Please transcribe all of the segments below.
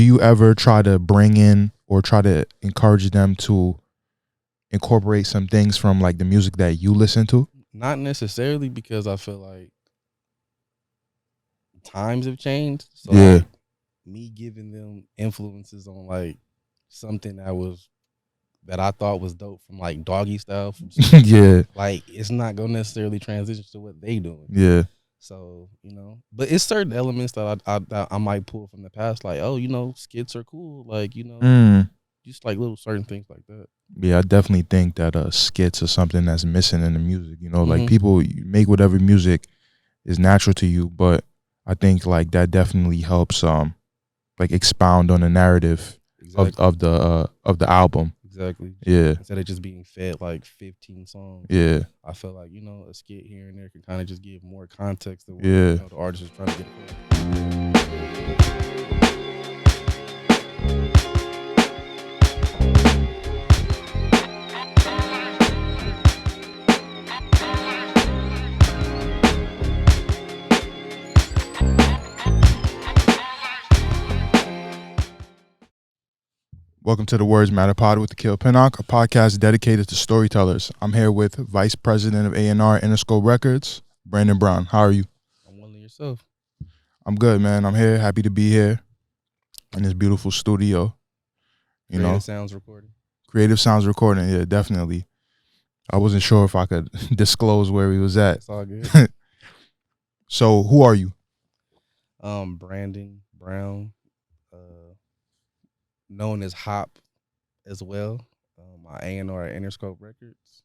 do you ever try to bring in or try to encourage them to incorporate some things from like the music that you listen to? Not necessarily, because I feel like times have changed. So Yeah. like me giving them influences on like something that I thought was dope from like Doggy Style from Snoop, Yeah. like it's not gonna necessarily transition to what they doing. Yeah. So, but it's certain elements that I might pull from the past, like, oh, skits are cool, like, Mm. just like little certain things like that. Yeah, I definitely think that skits are something that's missing in the music. Like Mm-hmm. people you make whatever music is natural to you, but I think like that definitely helps like expound on the narrative Exactly. of the album. Exactly. Yeah. Instead of just being fed like 15 songs, Yeah. I feel like, a skit here and there can kind of just give more context to what Yeah. the artist is trying to get across. Welcome to the Words Matter Pod with the Kill Pinnock, a podcast dedicated to storytellers. I'm here with Vice President of A&R Interscope Records, Brandon Brown. How are you? I'm wondering yourself. I'm good, man. I'm here, happy to be here in this beautiful studio. Creative Sounds Recording. Creative Sounds Recording, yeah, definitely. I wasn't sure if I could disclose where he was at. It's all good. So, who are you? Brandon Brown, known as Hop as well. My A&R at Interscope Records.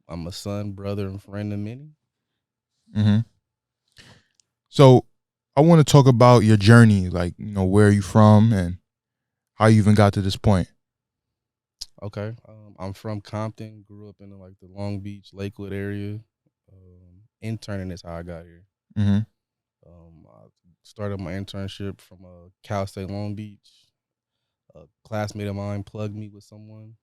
I'm a son, brother, and friend of many. Mm-hmm. So, I want to talk about your journey, like, where are you from and how you even got to this point? Okay. I'm from Compton, grew up in like the Long Beach, Lakewood area. Interning is how I got here. Mm-hmm. I started my internship from Cal State Long Beach. A classmate of mine plugged me with someone.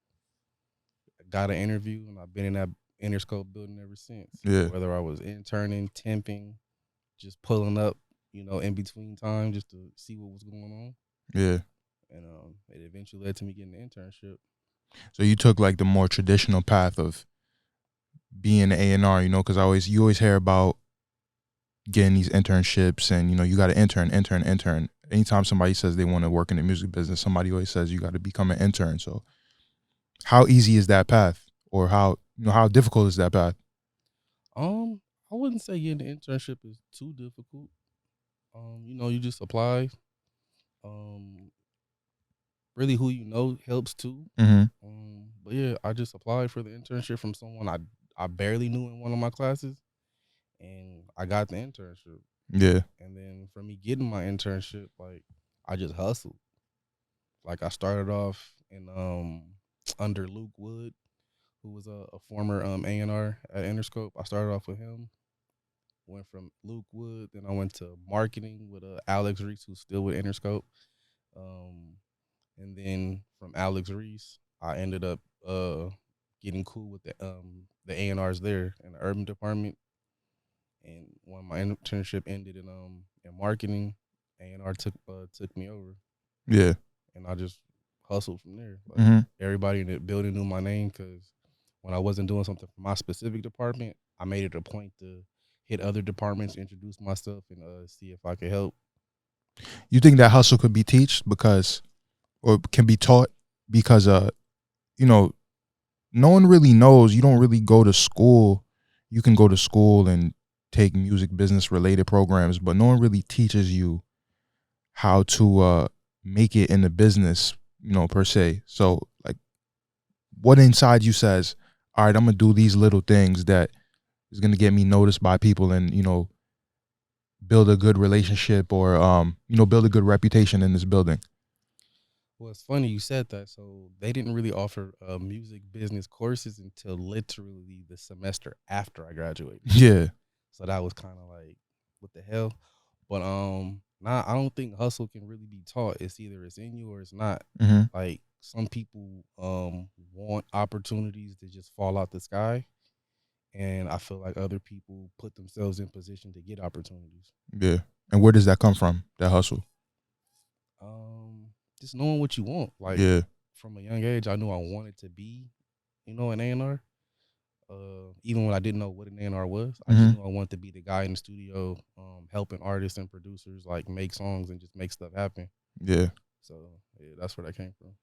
Got an interview, and I've been in that Interscope building ever since. Yeah. Whether I was interning, temping, just pulling up, in between time just to see what was going on. Yeah. And it eventually led to me getting the internship. So you took like the more traditional path of being an A&R, because you always hear about getting these internships and, you got to intern. Anytime somebody says they want to work in the music business, somebody always says you got to become an intern. So how easy is that path, or how difficult is that path? I wouldn't say getting the internship is too difficult. You just apply. Really who you know helps too. Mm-hmm. But yeah, I just applied for the internship from someone I barely knew in one of my classes, and I got the internship. Yeah. And then for me getting my internship, like I just hustled. Like I started off in under Luke Wood, who was a former A&R at Interscope. I started off with him. Went from Luke Wood, then I went to marketing with Alex Reese, who's still with Interscope. And then from Alex Reese, I ended up getting cool with the A&Rs there in the urban department. And when my internship ended in marketing, A&R took me over. Yeah. And I just hustled from there. Like Mm-hmm. everybody in the building knew my name, because when I wasn't doing something for my specific department, I made it a point to hit other departments, introduce myself, and see if I could help. You think that hustle could be or can be taught? Because no one really knows. You don't really go to school. You can go to school and take music business related programs, but no one really teaches you how to make it in the business, per se. So like, what inside you says, all right, I'm gonna do these little things that is gonna get me noticed by people and build a good relationship, or build a good reputation in this building. Well, it's funny you said that. So they didn't really offer music business courses until literally the semester after I graduated. Yeah. So that was kind of like, what the hell? But nah, I don't think hustle can really be taught. It's either it's in you or it's not. Mm-hmm. Like some people want opportunities to just fall out the sky, and I feel like other people put themselves in position to get opportunities. Yeah. And where does that come from? That hustle? just knowing what you want. Like Yeah. from a young age, I knew I wanted to be, an A&R. Even when I didn't know what an A&R was, I just Mm-hmm. knew I wanted to be the guy in the studio, helping artists and producers like make songs and just make stuff happen. Yeah. So yeah, that's where that came from.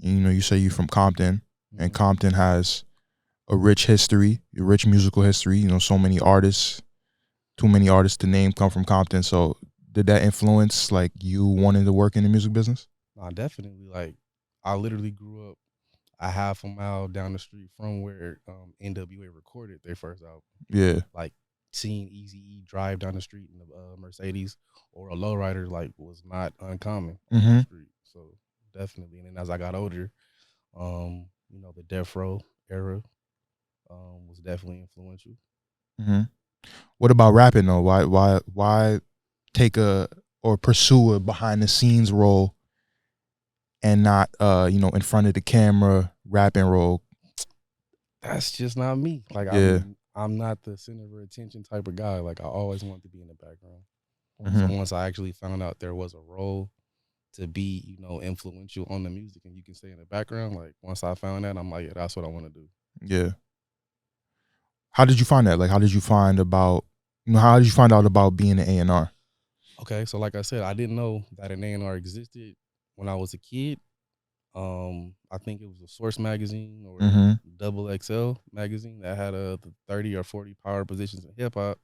And, you say you're from Compton, and Mm-hmm. Compton has a rich history, a rich musical history. So many artists, too many artists to name come from Compton. So did that influence like you wanting to work in the music business? Nah, definitely. Like I literally grew up a half a mile down the street from where NWA recorded their first album. Yeah. Like seeing Easy E drive down the street in a Mercedes or a lowrider like was not uncommon on Mm-hmm. the street. So definitely. And then as I got older, the Death Row era was definitely influential. Mm-hmm. What about rapping though? Why take a or pursue a behind the scenes role and not in front of the camera rapping role? That's just not me. Like Yeah. I'm not the center of attention type of guy. Like I always want to be in the background. So Mm-hmm. once I actually found out there was a role to be, influential on the music and you can stay in the background, like once I found that, I'm like, yeah, that's what I want to do. Yeah. How did you find that? Like, how did you find about how did you find out about being an A&R? Okay, so like I said, I didn't know that an A&R existed when I was a kid. I think it was a Source magazine or Mm-hmm. Double XL magazine that had the 30 or 40 power positions in hip hop.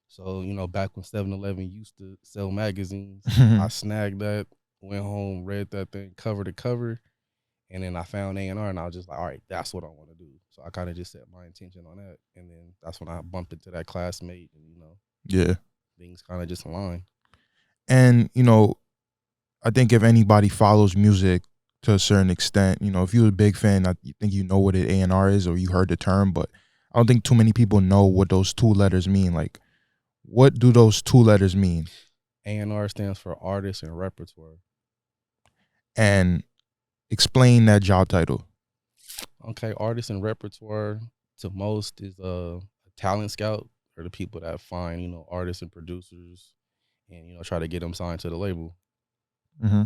So, back when 7-Eleven used to sell magazines, I snagged that, went home, read that thing cover to cover, and then I found A&R and I was just like, all right, that's what I want to do. So I kind of just set my intention on that. And then that's when I bumped into that classmate and, Yeah. things kind of just aligned. And I think if anybody follows music to a certain extent, if you're a big fan, I think you know what an A&R is or you heard the term, but I don't think too many people know what those two letters mean. Like, what do those two letters mean? A&R stands for artist and repertoire. And explain that job title. Okay, artist and repertoire to most is a talent scout or the people that find, artists and producers and, try to get them signed to the label. Mm-hmm.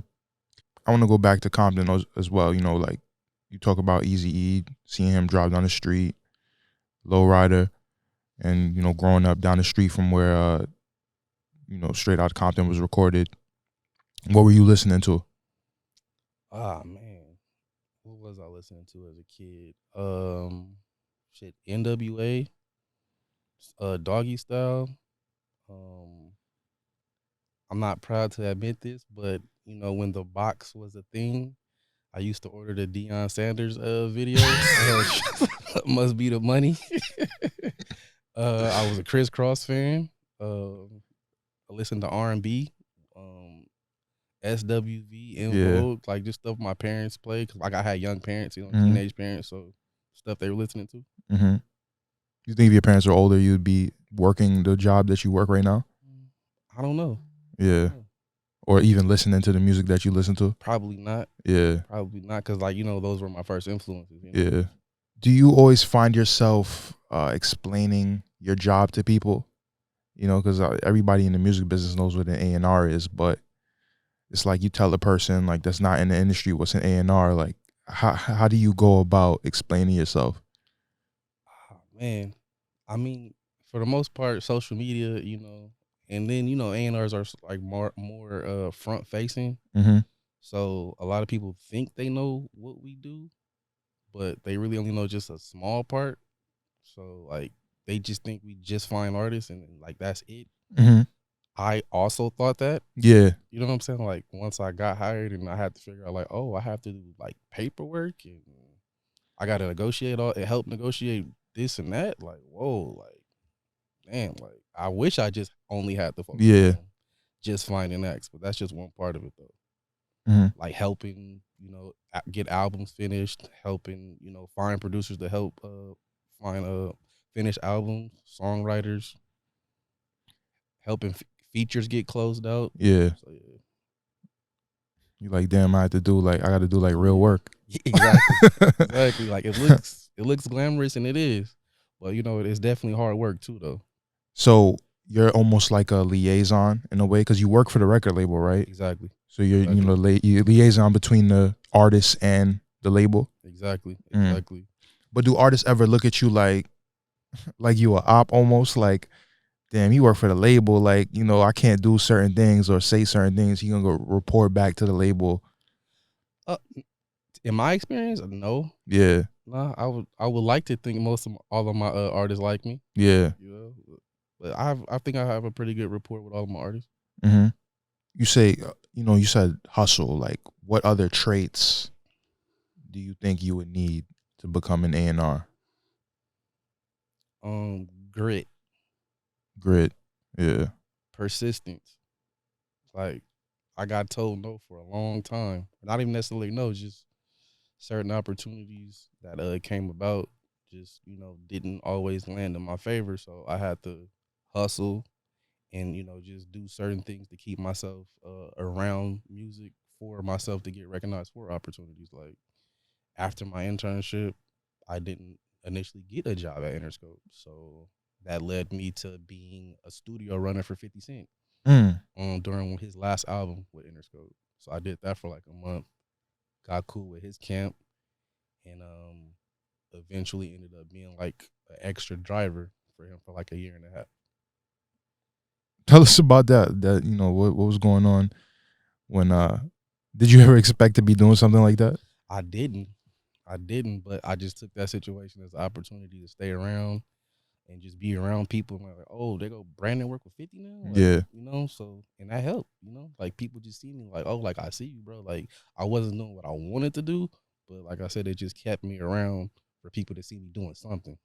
I want to go back to Compton as well. Like you talk about Easy E, seeing him drive down the street, lowrider, and growing up down the street from where Straight Outta Compton was recorded. What were you listening to? Ah man, what was I listening to as a kid? Shit, NWA, Doggy Style. Um, I'm not proud to admit this, but when the box was a thing, I used to order the Deion Sanders video. Must be the money. I was a Crisscross fan. I listened to R&B, um, SWV, In Yeah. Vogue, like just stuff my parents played. Cause like I had young parents, Mm-hmm. teenage parents, so stuff they were listening to. Mm-hmm. You think if your parents were older, you'd be working the job that you work right now? I don't know. Yeah. Or even listening to the music that you listen to? Probably not. Yeah. Probably not, cause like those were my first influences. Yeah. Do you always find yourself explaining your job to people? Because everybody in the music business knows what an A&R is, but it's like you tell a person like that's not in the industry what's an A&R. Like, how do you go about explaining yourself? Oh, man, I mean, for the most part, social media, and then A&Rs are like more front facing. Mm-hmm. So a lot of people think they know what we do, but they really only know just a small part. So like they just think we just find artists and like that's it. Mm-hmm. I also thought that. Yeah. You know what I'm saying? Like once I got hired and I had to figure out like, oh, I have to do like paperwork and I got to negotiate all and help negotiate this and that. Like, whoa, like, damn, like I wish I just only had to focus Yeah. on just finding acts, but that's just one part of it though. Mm-hmm. Like helping, get albums finished, helping, find producers to help find finish albums, songwriters, helping features get closed out. Yeah. So yeah. You like, damn, I got to do like real work. Exactly. Exactly. Like it looks glamorous and it is. But it's definitely hard work too though. So you're almost like a liaison in a way because you work for the record label, right? Exactly. So you're Exactly. you liaison between the artist and the label. Exactly. Mm. Exactly. But do artists ever look at you like you a op almost like, damn, you work for the label, like, I can't do certain things or say certain things. He gonna go report back to the label. Uh, in my experience, no. Yeah, Nah, I would like to think all of my artists like me. yeah. You know, but I think I have a pretty good rapport with all of my artists. Mm-hmm. You say, you said hustle. Like, what other traits do you think you would need to become an A&R? Grit, Grit. Yeah. persistence. Like I got told no for a long time. Not even necessarily no, just certain opportunities that came about just didn't always land in my favor. So I had to hustle and just do certain things to keep myself around music for myself to get recognized for opportunities. Like after my internship, I didn't initially get a job at Interscope, so that led me to being a studio runner for 50 Cent Mm. during his last album with Interscope. So I did that for like a month, got cool with his camp, and eventually ended up being like an extra driver for him for like a year and a half. Tell us about that. That what was going on when did you ever expect to be doing something like that? I didn't. I didn't, but I just took that situation as an opportunity to stay around and just be around people. And like, oh, they go Brandon work with 50 now, like Yeah. So and that helped. Like people just see me like, oh, like I see you, bro. Like I wasn't doing what I wanted to do, but like I said, it just kept me around for people to see me doing something.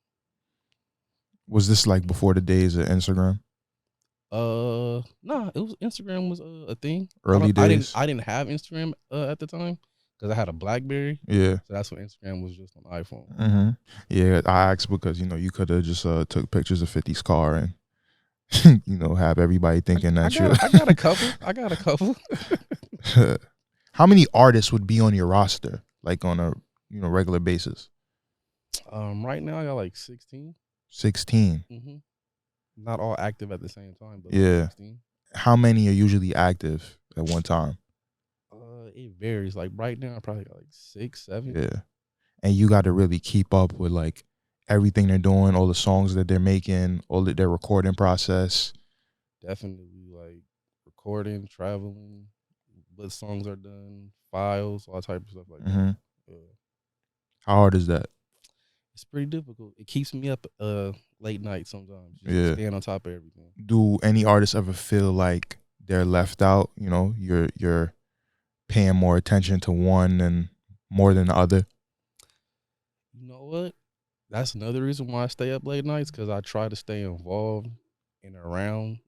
Was this like before the days of Instagram? Nah, it was Instagram was a thing. Early days? I didn't have Instagram at the time because I had a BlackBerry. Yeah. So that's when Instagram was just on iPhone. Mm-hmm. Yeah, I asked because you could have just took pictures of 50's car and have everybody thinking that you. I got a couple. I got a couple. How many artists would be on your roster, like on a regular basis? Right now I got like 16. 16. Mm-hmm. Not all active at the same time, but like Yeah. 16. How many are usually active at one time? It varies. Like right now, I probably got like 6, 7. Yeah. And you got to really keep up with like everything they're doing, all the songs that they're making, all their recording process. Definitely like recording, traveling, what songs are done, files, all type of stuff like Mm-hmm. that. Yeah. How hard is that? It's pretty difficult. It keeps me up late night sometimes, just Yeah. staying on top of everything. Do any artists ever feel like they're left out? You're paying more attention to one and more than the other. You know what? That's another reason why I stay up late nights because I try to stay involved and around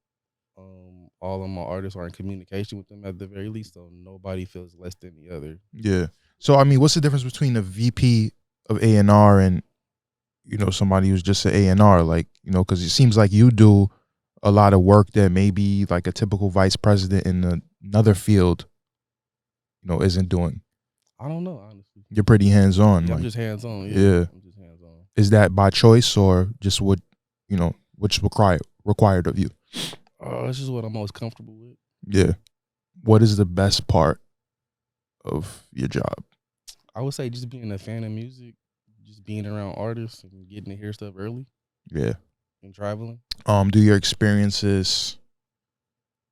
all of my artists are in communication with them at the very least, so nobody feels less than the other. Yeah. So I mean, what's the difference between a VP of A&R and somebody who's just an A&R? Like because it seems like you do a lot of work that maybe like a typical vice president in another field, isn't doing. I don't know, honestly. You're pretty hands on. Yeah, like, I'm just hands on. Yeah. I'm just hands on. Is that by choice or just what's required of you? This is what I'm most comfortable with. Yeah. What is the best part of your job? I would say just being a fan of music, just being around artists and getting to hear stuff early. Yeah. And traveling. Do your experiences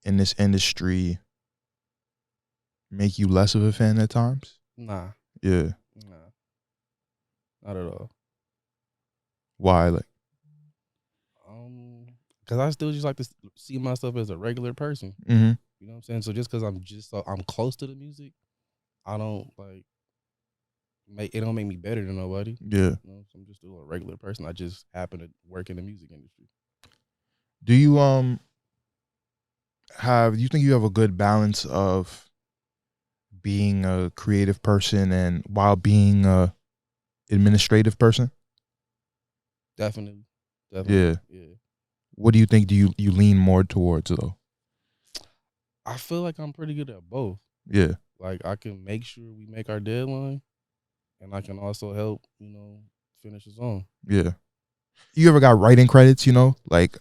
in this industry make you less of a fan at times? Nah. Yeah. Nah. Not at all. Why? Like, because I still just like to see myself as a regular person. mm-hmm. You know what I'm saying? So just because I'm close to the music, I don't it don't make me better than nobody. Yeah. So I'm just still a regular person. I just happen to work in the music industry. Do you do you think you have a good balance of being a creative person and while being a administrative person? Definitely. Yeah. What do you think you lean more towards though? I feel like I'm pretty good at both. Yeah. Like I can make sure we make our deadline, and I can also help, finish the song. Yeah. You ever got writing credits, like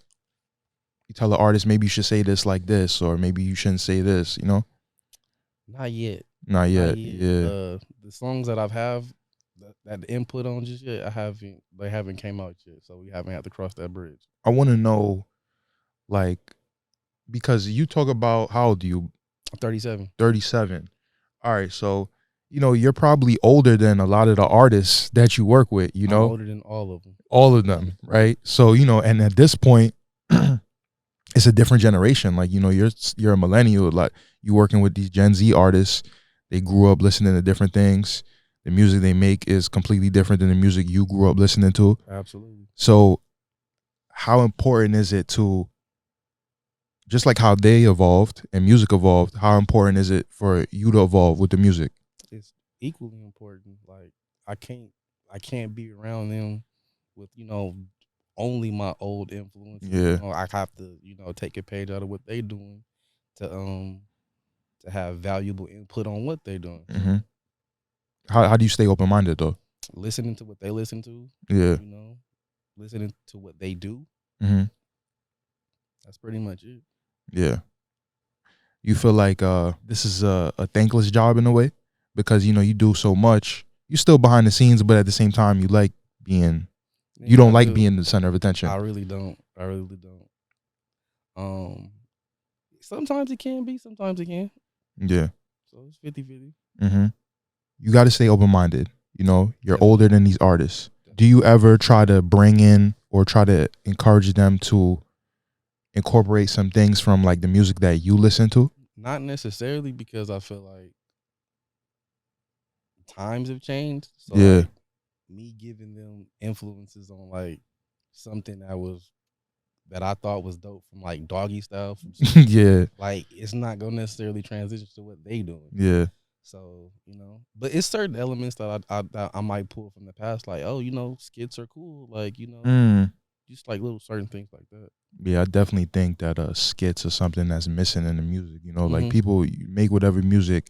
you tell the artist maybe you should say this like this, or maybe you shouldn't say this, you know? Not yet. Not Not yet. yet. Yeah. The songs that I've have that input on just yet, they haven't came out yet, so we haven't had to cross that bridge. I want to know, like, because you talk about, how old are you? I'm 37. 37. All right, so you're probably older than a lot of the artists that you work with. I'm older than all of them. All of them, right? So and at this point, it's a different generation. Like you're a millennial. Like you working with these Gen Z artists. They grew up listening to different things. The music they make is completely different than the music you grew up listening to. Absolutely. So how important is it to, just like how they evolved and music evolved, how important is it for you to evolve with the music? It's equally important. Like I can't be around them with only my old influences. Yeah. I have to take a page out of what they doing to have valuable input on what they're doing. Mm-hmm. How do you stay open minded though? Listening to what they listen to. Yeah. Listening to what they do. Mm-hmm. That's pretty much it. Yeah. You feel like this is a thankless job in a way, because you do so much. You're still behind the scenes, but at the same time, you like being. You don't like being the center of attention. I really don't. Sometimes it can be. Sometimes it can. Yeah. So it's 50-50. Mm-hmm. You got to stay open minded. You're older than these artists. Do you ever try to bring in or try to encourage them to incorporate some things from like the music that you listen to? Not necessarily, because I feel like times have changed. So Yeah. like, me giving them influences on like something that I thought was dope from like Doggy Style. From Yeah. Like it's not gonna necessarily transition to what they doing. Yeah. So but it's certain elements that I might pull from the past, like skits are cool, like just like little certain things like that. Yeah, I definitely think that skits are something that's missing in the music. Like Mhm. people, you make whatever music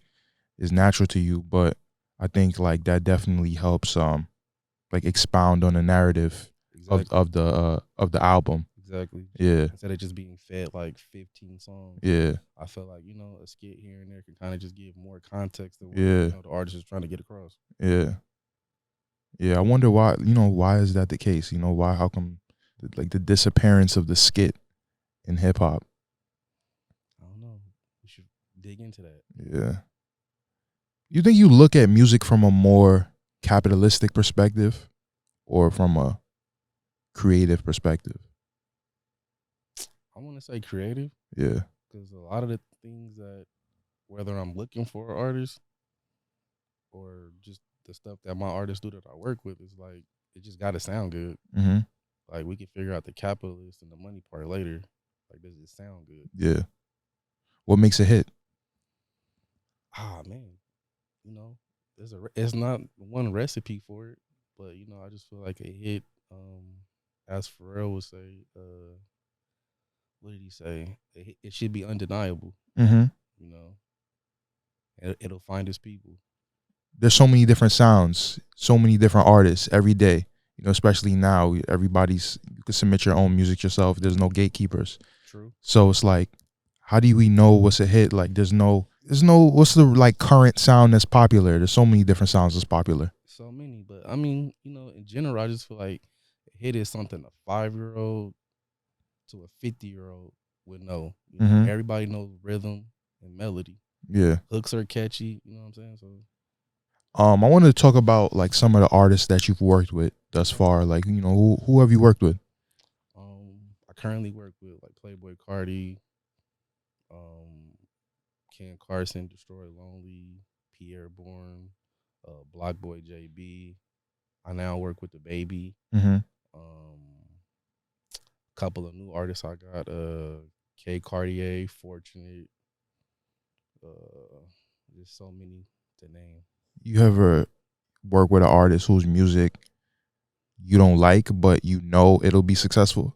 is natural to you, but I think like that definitely helps like expound on the narrative Exactly. of the album. Exactly. Yeah. Instead of just being fed like 15 songs. Yeah. I feel like a skit here and there can kind of just give more context to what Yeah. the artist is trying to get across. Yeah. Yeah. I wonder why. Why is that the case? Why? How come? Like the disappearance of the skit in hip hop. I don't know. We should dig into that. Yeah. You think you look at music from a more capitalistic perspective or from a creative perspective? I want to say creative. Yeah. Because a lot of the things that, whether I'm looking for an artist or just the stuff that my artists do that I work with, is like, it just got to sound good. Mm-hmm. Like, we can figure out the capitalist and the money part later. Like, does it sound good? Yeah. What makes a hit? Ah, man. It's not one recipe for it, but, I just feel like a hit, as Pharrell would say, what did he say? It should be undeniable. Mm-hmm. It'll find its people. There's so many different sounds, so many different artists every day. Especially now, you can submit your own music yourself. There's no gatekeepers. True. So it's like, how do we know what's a hit? Like, there's no, what's the like current sound that's popular? There's so many different sounds that's popular. So many, but I mean, in general, I just feel like a hit is something a 5-year-old to a 50-year-old would know. Mm-hmm. Everybody knows rhythm and melody. Yeah. Hooks are catchy. You know what I'm saying? So, I wanted to talk about like some of the artists that you've worked with thus far. Like, who have you worked with? I currently work with like Playboy Cardi, Ken Carson, Destroy Lonely, Pierre Bourne, Block Boy JB. I now work with the Baby. Mm-hmm. Couple of new artists I got, K Cartier, Fortunate. There's so many to name. You ever work with an artist whose music you don't like, but it'll be successful?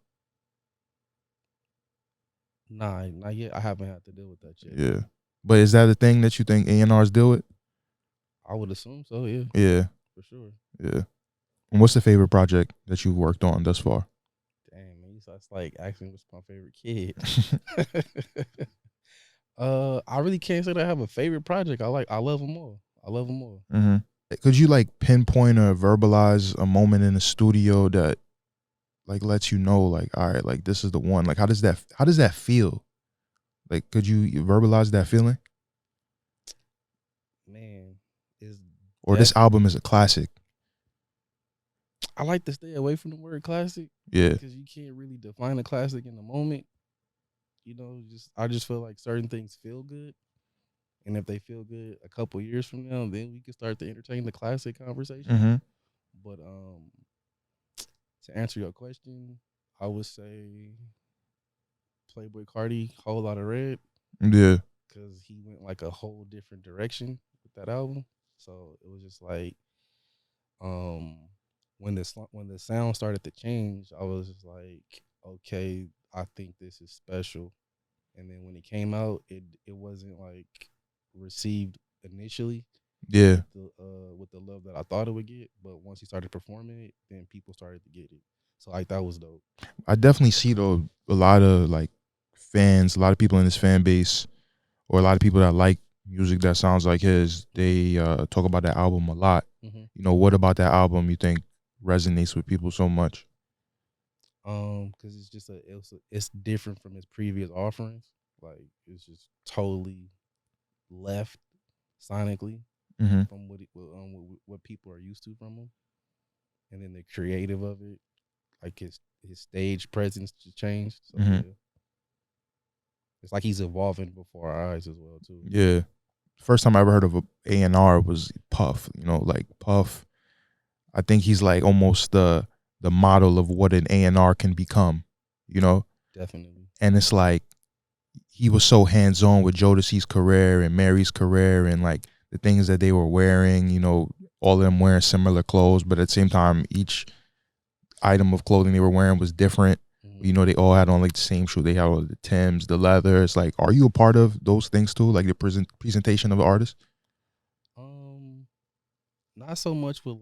Nah, not yet. I haven't had to deal with that yet. Yeah. But is that a thing that you think A&Rs deal with? I would assume so, yeah. Yeah. For sure. Yeah. And what's the favorite project that you've worked on thus far? Damn, man, So it's like asking what's my favorite kid. I really can't say that I have a favorite project. I love them all. I love them all. Mm-hmm. Could you like pinpoint or verbalize a moment in the studio that like lets you know like, all right, like this is the one? Like how does that feel? Like could you verbalize that feeling? Man, is Or this def. album is a classic? I like to stay away from the word classic Yeah. because you can't really define a classic in the moment. You know, just I just feel like certain things feel good, and if they feel good a couple years from now, then we can start to entertain the classic conversation. Mm-hmm. But to answer your question, I would say Playboy Cardi, Whole Lot of Red, Yeah. because he went like a whole different direction with that album. So it was just like um when the sound started to change, I was just like, okay, I think this is special. And then when it came out, it wasn't like received initially Yeah. with the love that I thought it would get. But once he started performing it, then people started to get it. So like that was dope. I definitely see though a lot of like fans, a lot of people in this fan base, or a lot of people that like music that sounds like his. They talk about that album a lot. Mm-hmm. You know, what about that album you think resonates with people so much? Because it's just it's different from his previous offerings. Like it's just totally left sonically Mm-hmm. from what people are used to from him, and then the creative of it, like his stage presence just changed. So Mm-hmm. yeah, it's like he's evolving before our eyes as well too. Yeah. First time I ever heard of a A&R was Puff. You know, like Puff. I think he's like almost the model of what an A&R can become. You know, Definitely. and it's like he was so hands on with Jodeci's career and Mary's career and like the things that they were wearing. You know, all of them wearing similar clothes, but at the same time, each item of clothing they were wearing was different. Mm-hmm. You know, they all had on like the same shoe. They had all the Timbs, the leather. It's like, are you a part of those things too? Like the presentation of the artist? Um, Not so much with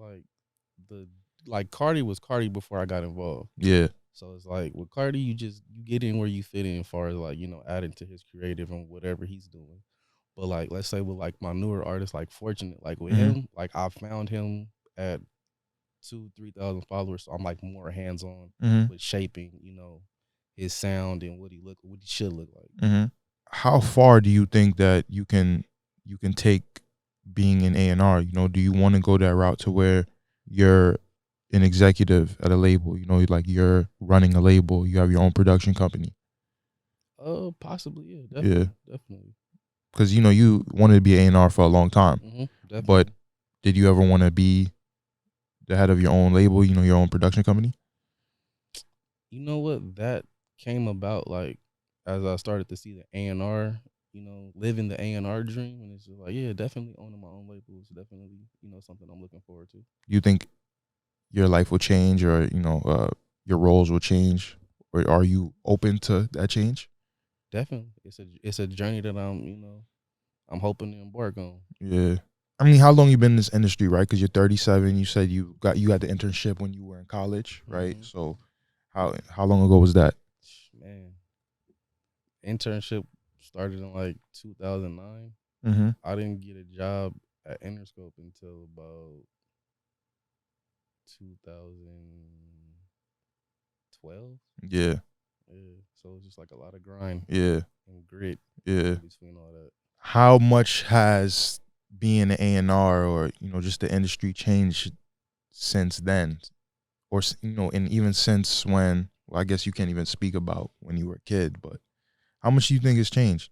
the like Cardi was Cardi before I got involved. Yeah. So it's like with Cardi, you get in where you fit in, as far as like adding to his creative and whatever he's doing. But like let's say with like my newer artists, like Fortunate, like with Mm-hmm. him, like I found him at 2,000-3,000 followers, so I'm like more hands on Mm-hmm. with shaping, his sound and what he should look like. Mm-hmm. How far do you think that you can take being an A&R? You know, do you want to go that route to where you're an executive at a label? You know, like you're running a label, you have your own production company. Possibly, yeah, Yeah, definitely, because you know you wanted to be an A&R for a long time, but definitely. did you ever want to be the head of your own label? You know, your own production company. You know what? That came about like as I started to see the A&R, living the A&R dream, and it's just like, yeah, definitely owning my own label is definitely something I'm looking forward to. Do you think your life will change, or your roles will change, or are you open to that change? Definitely, it's a journey that I'm hoping to embark on. Yeah. I mean, how long you been in this industry, right? Because you're 37. You said you got the internship when you were in college, right? Hmm. So how long ago was that? Man, internship started in like 2009. Mm-hmm. I didn't get a job at Interscope until about 2012. Yeah. Yeah, so it's just like a lot of grind Yeah. and grit Yeah. in between all that. How much has being an A&R or just the industry changed since then, or and even since when? Well, I guess you can't even speak about when you were a kid, but how much do you think has changed?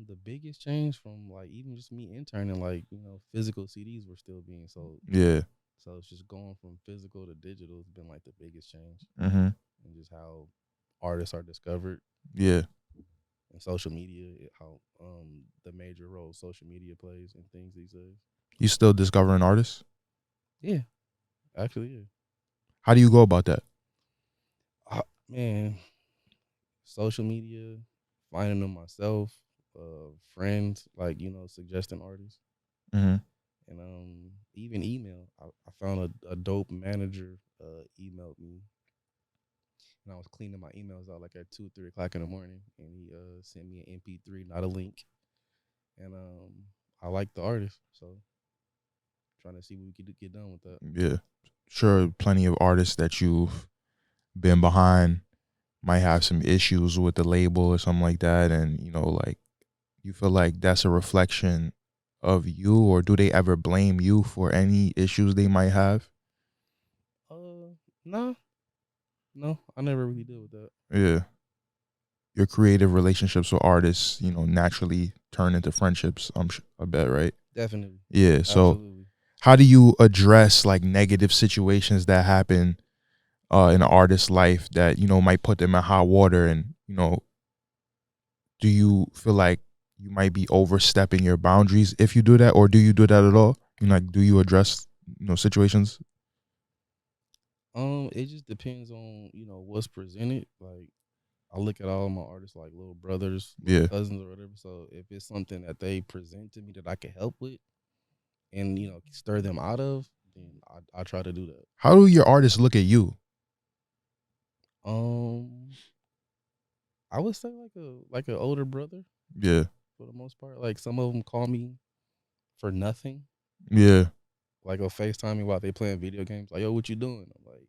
The biggest change from like even just me interning, like physical CDs were still being sold, Yeah. so it's just going from physical to digital has been like the biggest change, Mm-hmm. and just how artists are discovered Yeah. and social media, how the major role social media plays in things these days. You still discovering artists? Yeah, actually, yeah. How do you go about that? Man, social media, finding them myself, friends, like suggesting artists, Mm-hmm. and even email. I found a dope manager emailed me, and I was cleaning my emails out like at 2, 3 o'clock in the morning, and he sent me an MP3, not a link, and I like the artist, so trying to see what we could get done with that. Yeah, sure. Plenty of artists that you've been behind might have some issues with the label or something like that, and like you feel like that's a reflection of you, or do they ever blame you for any issues they might have? No, no, I never really deal with that. Yeah, your creative relationships with artists, naturally turn into friendships. I bet, right? Definitely, Yeah. So, absolutely. how do you address like negative situations that happen in an artist's life that might put them in hot water, and do you feel like you might be overstepping your boundaries if you do that, or do you do that at all? Like, do you address situations? It just depends on what's presented. Like I look at all my artists like little brothers, little Yeah. cousins, or whatever. So if it's something that they present to me that I can help with and stir them out of, then I try to do that. How do your artists look at you? Um, I would say like an older brother Yeah. for the most part. Like some of them call me for nothing. Yeah. Like they'll FaceTime me while they playing video games. Like, yo, what you doing? I'm like,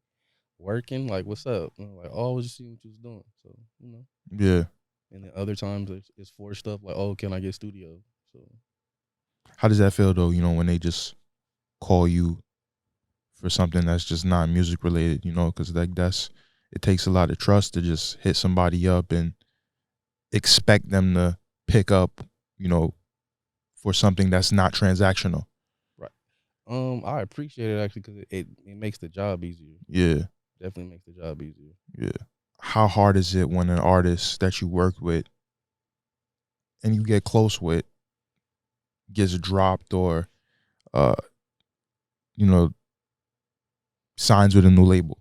working. Like, what's up? And I'm like, oh, I was just seeing what you was doing. So Yeah. And then other times it's for stuff like, oh, can I get studio? So How does that feel though? When they just call you for something that's just not music related. Because like it takes a lot of trust to just hit somebody up and expect them to pick up. For something that's not transactional. right. I appreciate it actually because it makes the job easier. Yeah. Definitely makes the job easier. Yeah. How hard is it when an artist that you worked with and you get close with gets dropped, or uh you know signs with a new label?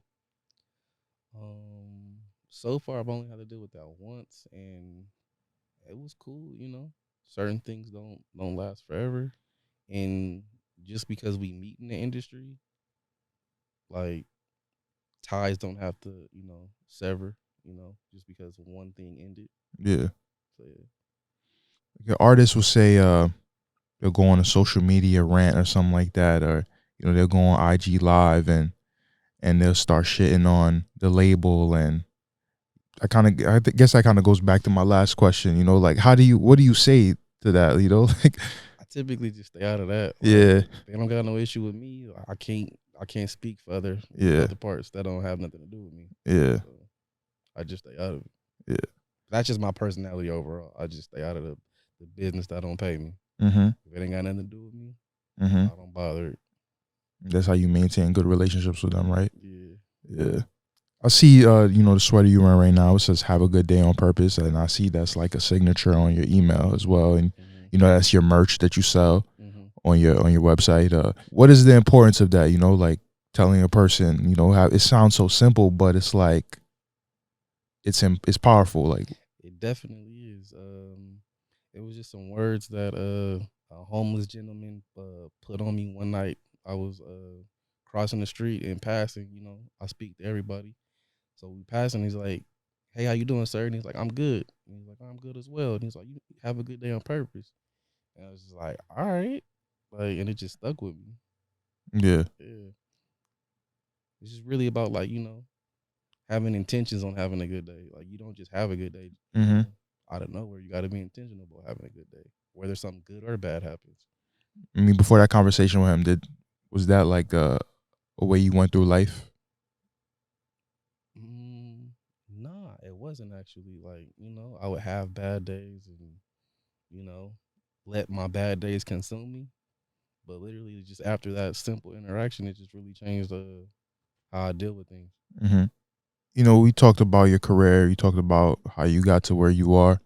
So far I've only had to deal with that once, and it was cool. Certain things don't last forever, and just because we meet in the industry, like ties don't have to sever. Just because one thing ended. Yeah. So yeah. Your artists will say they'll go on a social media rant or something like that, or they'll go on IG live and they'll start shitting on the label. And guess that kind of goes back to my last question. Like, what do you say to that? Like, I typically just stay out of that. Like, yeah, they don't got no issue with me. I can't speak for yeah, other parts that don't have nothing to do with me. yeah, So I just stay out of it. yeah. That's just my personality overall. I just stay out of the business that don't pay me. Mm-hmm. If it ain't got nothing to do with me, Mm-hmm. I don't bother it. That's how you maintain good relationships with them, right? Yeah. Yeah. I see, the sweater you're wearing right now. It says "Have a good day on purpose," and I see that's like a signature on your email as well. And that's your merch that you sell on your website. What is the importance of that? Like telling a person, how it sounds so simple, but it's like it's powerful. Like it definitely is. It was just some words that a homeless gentleman put on me one night. I was crossing the street and passing. I speak to everybody. So we passing. He's like, "Hey, how you doing, sir?" And he's like, "I'm good." And he's like, "I'm good as well." And he's like, "You have a good day on purpose." And I was just like, "All right," like, and it just stuck with me. Yeah. It's just really about like having intentions on having a good day. Like you don't just have a good day out of nowhere. You got to be intentional about having a good day, whether something good or bad happens. I mean, before that conversation with him, was that like a way you went through life? Nah, it wasn't actually. Like I would have bad days and let my bad days consume me. But literally, just after that simple interaction, it just really changed how I deal with things. Mm-hmm. We talked about your career. You talked about how you got to where you are.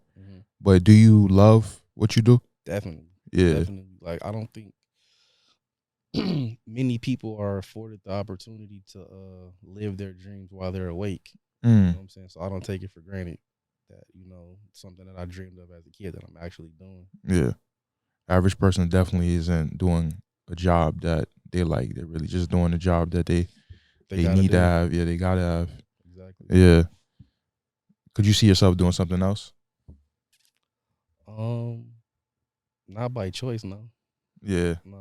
But do you love what you do? Definitely. Yeah. Definitely. Like I don't think many people are afforded the opportunity to live their dreams while they're awake. You know what I'm saying? So I don't take it for granted that something that I dreamed of as a kid that I'm actually doing. Yeah. Average person definitely isn't doing a job that they like. They're really just doing a job that they need to have. Yeah, they gotta have. Exactly. Yeah. Could you see yourself doing something else? Um, not by choice, no. Yeah. Nah.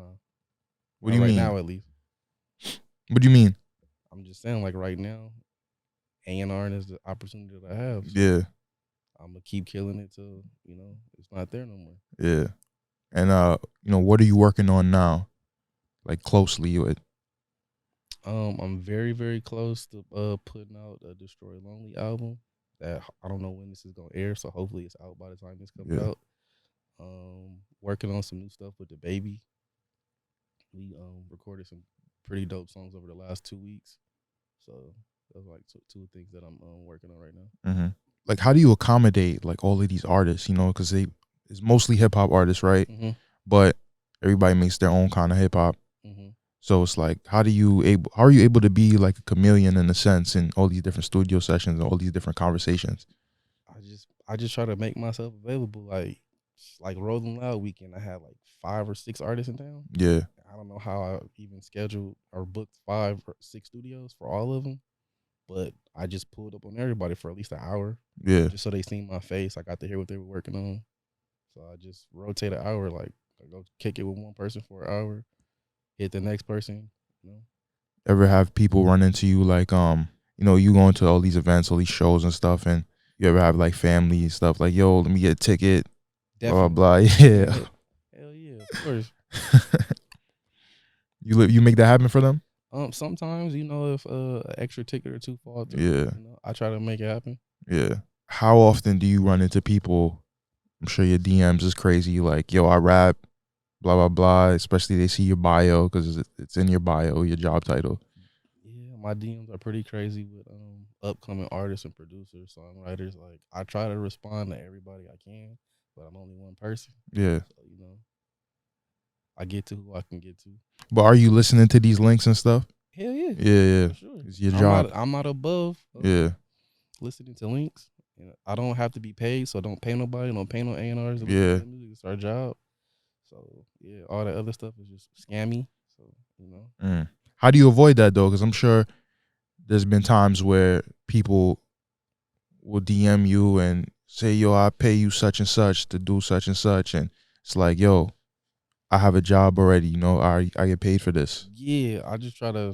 What do Not you right mean? now, at least. What do you mean? I'm just saying, like right now, A&R is the opportunity that I have. So Yeah. I'm gonna keep killing it till it's not there no more. Yeah. And what are you working on now? Like closely with? I'm very very close to putting out a Destroy Lonely album that I don't know when this is gonna air, so hopefully it's out by the time this comes Yeah. out. Working on some new stuff with the baby. We recorded some pretty dope songs over the last 2 weeks, so those are like two things that I'm working on right now. Mm-hmm. Like, how do you accommodate like all of these artists? Because it's mostly hip hop artists, right? Mm-hmm. But everybody makes their own kind of hip hop. Mm-hmm. So it's like, how are you able to be like a chameleon in a sense in all these different studio sessions and all these different conversations? I just try to make myself available. Like Rolling Loud weekend, I had like 5 or 6 artists in town. Yeah. I don't know how I even scheduled or booked 5 or 6 studios for all of them, but I just pulled up on everybody for at least an hour, Yeah. just so they seen my face. I got to hear what they were working on, so I just rotate an hour. Like I go kick it with one person for an hour, hit the next person. You know, Ever have people run into you like you going to all these events, all these shows and stuff, and you ever have like family stuff like, yo, let me get a ticket, blah definitely. blah blah. Yeah. Hell yeah, of course. You make that happen for them? Sometimes if an extra ticket or two fall through, Yeah. I try to make it happen. Yeah. How often do you run into people? I'm sure your DMs is crazy. Like, yo, I rap, blah blah blah. Especially they see your bio because it's in your bio, your job title. Yeah, my DMs are pretty crazy with upcoming artists and producers, songwriters. Like I try to respond to everybody I can, but I'm only one person. Yeah. So, I get to who I can get to. But are you listening to these links and stuff? Hell yeah, Yeah, yeah. for sure. It's your I'm job. not I'm not above Yeah. listening to links. I don't have to be paid, so don't pay nobody, don't pay no A&Rs to listen to Yeah. the music. It's our job. So yeah, all that other stuff is just scammy. So Mm. How do you avoid that though? Because I'm sure there's been times where people will DM you and say, yo, I pay you such and such to do such and such. And it's like, yo, I have a job already. I get paid for this. yeah, I just try to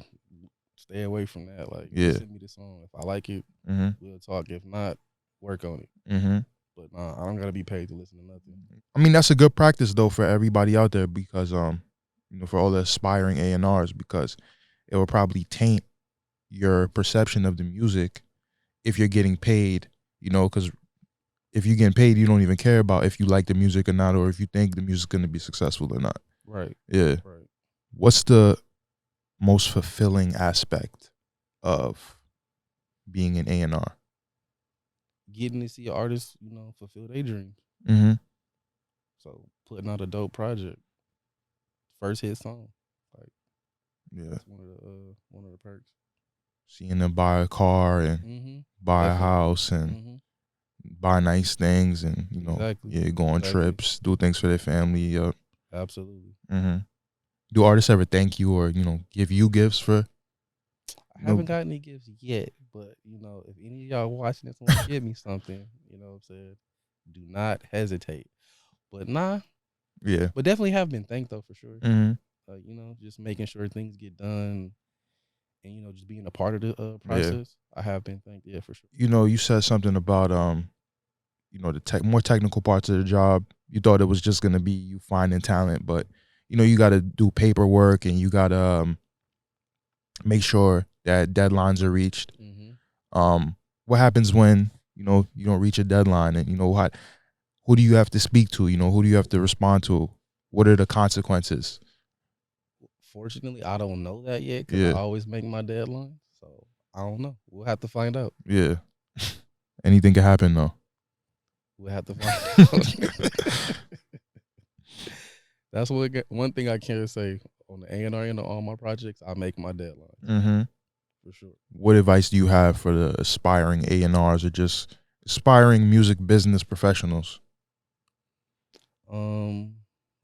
stay away from that. Like, Yeah. just send me the song. If I like it, Mm-hmm. we'll talk. If not, work on it. Mm-hmm. But nah, I don't gotta be paid to listen to nothing. I mean, that's a good practice though for everybody out there because for all the aspiring A&Rs, because it will probably taint your perception of the music if you're getting paid, because if you're getting paid, you don't even care about if you like the music or not, or if you think the music's gonna be successful or not. Right. Yeah. Right. What's the most fulfilling aspect of being an A&R? Getting to see artists, fulfill their dreams. Mm-hmm. So putting out a dope project, first hit song, like Yeah. that's one of the perks. Seeing them buy a car and Mm-hmm. buy a Definitely. house and Mm-hmm. buy nice things and Exactly. go on Exactly. trips, do things for their family. Yep. Absolutely. Mm-hmm. Do artists ever thank you or give you gifts for? I haven't gotten any gifts yet, but if any of y'all watching this want to give me something, what I'm saying, do not hesitate. But nah, Yeah. but definitely have been thanked though for sure. Mm-hmm. Just making sure things get done, and just being a part of the Yeah. process. I have been thanked, yeah, for sure. You said something about the more technical parts of the job. You thought it was just gonna be you finding talent, but you got to do paperwork and you got to make sure that deadlines are reached. Mm-hmm. What happens when you don't reach a deadline, and who do you have to speak to? Who do you have to respond to? What are the consequences? Fortunately, I don't know that yet because I Yeah. always make my deadline. So I don't know. We'll have to find out. Yeah. Anything can happen though. We'll have to find out. That's one thing I can say on the A&R and on all my projects. I make my deadlines Mm-hmm. for sure. What advice do you have for the aspiring A&Rs or just aspiring music business professionals?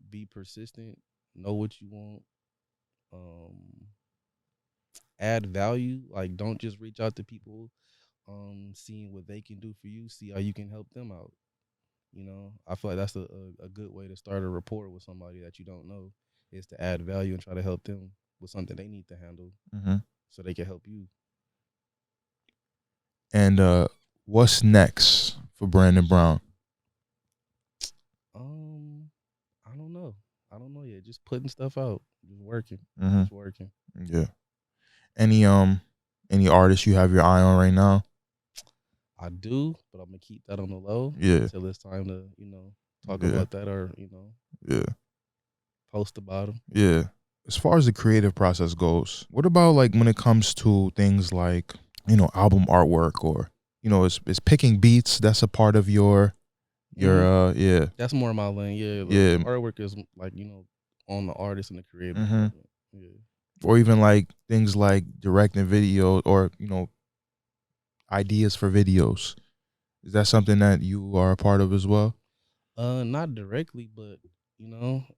Be persistent. Know what you want. Add value. Like, don't just reach out to people seeing what they can do for you, see how you can help them out. I feel like that's a good way to start a rapport with somebody that you don't know, is to add value and try to help them with something they need to handle Mm-hmm. so they can help you. And what's next for Brandon Brown? I don't know. I don't know yet. Just putting stuff out, just working, Mm-hmm. just working. Yeah. Any artists you have your eye on right now? I do, but I'm gonna keep that on the low. Yeah. Until it's time to, talk Yeah. about that or Yeah. post about them. Yeah. As far as the creative process goes, what about like when it comes to things like, album artwork, or, is picking beats, that's a part of your yeah. That's more my lane. Yeah, Yeah. the artwork is like on the artist and the creative Mm-hmm. department. Yeah. Or even like things like directing video, or, ideas for videos. Is that something that you are a part of as well? Not directly, but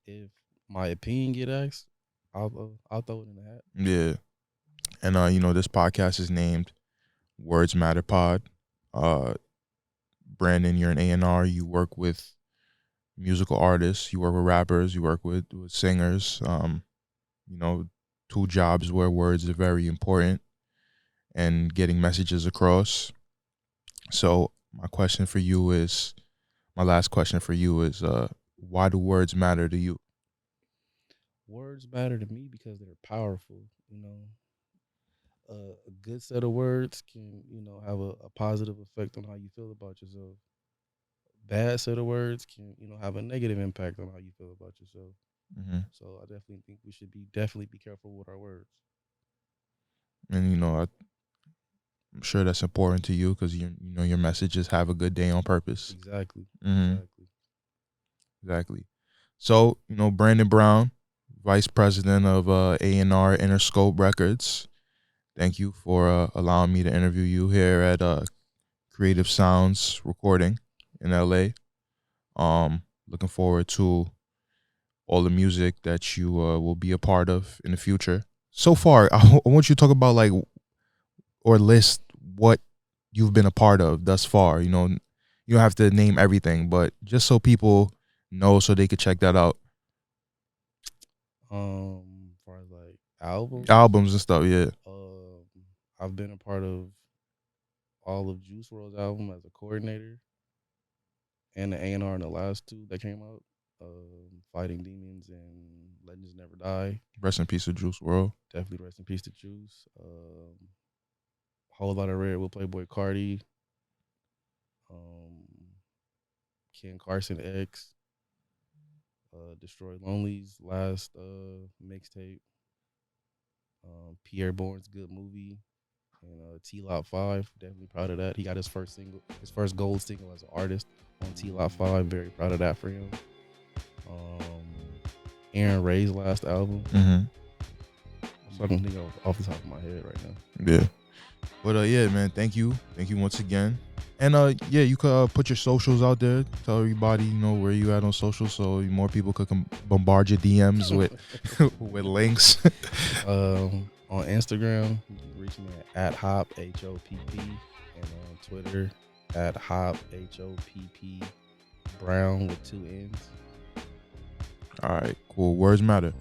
if my opinion get asked, I'll throw it in the hat. Yeah. And this podcast is named Words Matter Pod. Brandon, you're an A&R. You work with musical artists. You work with rappers. You work with singers. Two jobs where words are very important and getting messages across. So my last question for you is, why do words matter to you? Words matter to me because they're powerful. A good set of words can have a positive effect on how you feel about yourself. Bad set of words can have a negative impact on how you feel about yourself. Mm-hmm. So I definitely think we should definitely be careful with our words. And I'm sure that's important to you because your messages have a good day on purpose. Exactly. Mm-hmm. Exactly. So Brandon Brown, Vice President of A&R Interscope Records. Thank you for allowing me to interview you here at Creative Sounds Recording in LA. Looking forward to all the music that you will be a part of in the future. So far, I want you to talk about or list what you've been a part of thus far. You don't have to name everything, but just so people know, so they could check that out. For like Albums and stuff, yeah. I've been a part of all of Juice WRLD's album as a coordinator, and the A&R in the last two that came out, Fighting Demons and Legends Never Die. Rest in peace to Juice WRLD. Definitely rest in peace to Juice. Whole Lot of Red with Playboy Cardi. Ken Carson X. Destroy Lonely's last mixtape. Pierre Bourne's Good Movie. And T-Lot 5, definitely proud of that. He got his first gold single as an artist on T-Lot 5. Very proud of that for him. Aaron Ray's last album. Mm-hmm. So I don't think off the top of my head right now. Yeah. But yeah, man, thank you once again. And yeah, you could put your socials out there. Tell everybody where you at on social, so more people could bombard your DMs with with links. On Instagram, you can reach me at Hop HOPP, and on Twitter at Hop HOPP Brown with 2 N's. All right, cool. Words matter.